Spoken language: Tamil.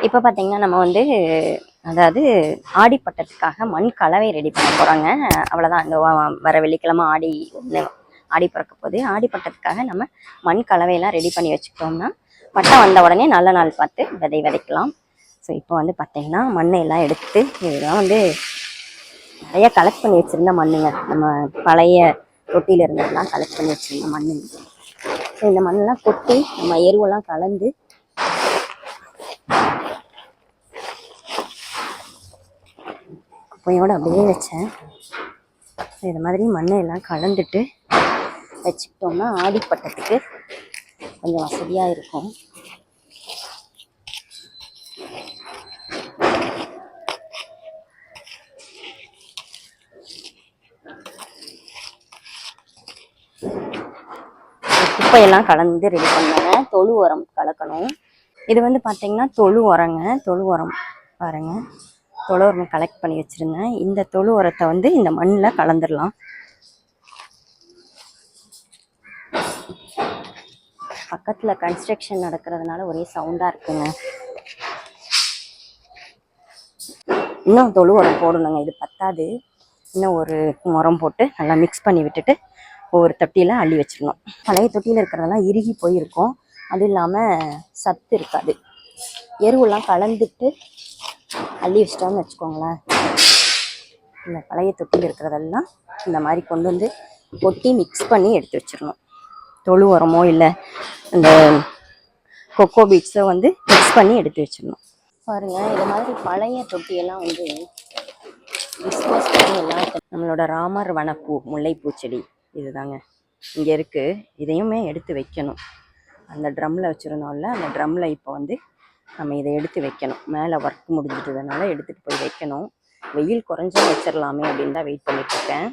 இப்போ பார்த்தீங்கன்னா நம்ம வந்து அதாவது ஆடிப்பட்டத்துக்காக மண் கலவை ரெடி பண்ண போகிறாங்க. அவ்வளோதான். இந்த வர வெள்ளிக்கிழமை ஆடி பிறக்க போகுது. ஆடிப்பட்டத்துக்காக நம்ம மண் கலவையெல்லாம் ரெடி பண்ணி வச்சுக்கிட்டோம்னா பட்டம் வந்த உடனே நல்ல நாள் பார்த்து விதைக்கலாம். ஸோ இப்போ வந்து பார்த்தீங்கன்னா மண்ணை எல்லாம் எடுத்து இதெல்லாம் வந்து நிறைய கலெக்ட் பண்ணி வச்சுருந்த மண்ணுங்க. நம்ம பழைய தொட்டியில் இருந்ததெல்லாம் கலெக்ட் பண்ணி வச்சுருந்த மண்ணுங்க. ஸோ இந்த மண்ணெல்லாம் கொட்டி நம்ம எருவெல்லாம் கலந்து குப்பையோடு அப்படியே வச்சேன். இது மாதிரி மண்ணை எல்லாம் கலந்துட்டு வச்சுக்கிட்டோம்னா ஆடிப்பட்டத்துக்கு கொஞ்சம் வசதியாக இருக்கும். குப்பையெல்லாம் கலந்து ரெடி பண்ணாங்க. தொழு உரம் கலக்கணும். இது வந்து பார்த்தீங்கன்னா தொழு உரங்க. தொழு உரம் பாருங்க, தொழு உரம் கலெக்ட் பண்ணி வச்சுருந்தேன். இந்த தொழு உரத்தை வந்து இந்த மண்ணில் கலந்துடலாம். பக்கத்தில் கன்ஸ்ட்ரக்ஷன் நடக்கிறதுனால ஒரே சவுண்டாக இருக்குங்க. இன்னும் தொழு உரம் போடணுங்க. இது பத்தாது. இன்னும் ஒரு உரம் போட்டு நல்லா மிக்ஸ் பண்ணி விட்டுட்டு ஒவ்வொரு தொட்டியில் அள்ளி வச்சிடணும். பழைய தொட்டியில் இருக்கிறதெல்லாம் இறுகி போயிருக்கும். அதுவும் இல்லாமல் சத்து இருக்காது. எருவெல்லாம் கலந்துட்டு அள்ளி வச்சிட்டோம்னு வச்சுக்கோங்களேன். இந்த பழைய தொட்டியில் இருக்கிறதெல்லாம் இந்த மாதிரி கொண்டு வந்து கொட்டி மிக்ஸ் பண்ணி எடுத்து வச்சிடணும். தொழு உரமோ இல்லை இந்த கொக்கோ பீட்ஸோ வந்து மிக்ஸ் பண்ணி எடுத்து வச்சிடணும். பாருங்கள், இது மாதிரி பழைய தொட்டியெல்லாம் வந்து டிஸ்போஸ் பண்ணி எல்லாம் நம்மளோட ராமர் வனப்பூ முல்லைப்பூ செடி இதுதாங்க இங்கே இருக்குது. இதையுமே எடுத்து வைக்கணும். அந்த ட்ரம்மில் வச்சுருந்தோம்ல, அந்த ட்ரம்மில் இப்போ வந்து நம்ம இதை எடுத்து வைக்கணும். மேலே ஒர்க் முடிஞ்சிட்டதுனால எடுத்துகிட்டு போய் வைக்கணும். வெயில் குறைஞ்சா வச்சிடலாமே அப்படின்னு தான் வெயிட் பண்ணிட்டுருக்கேன்.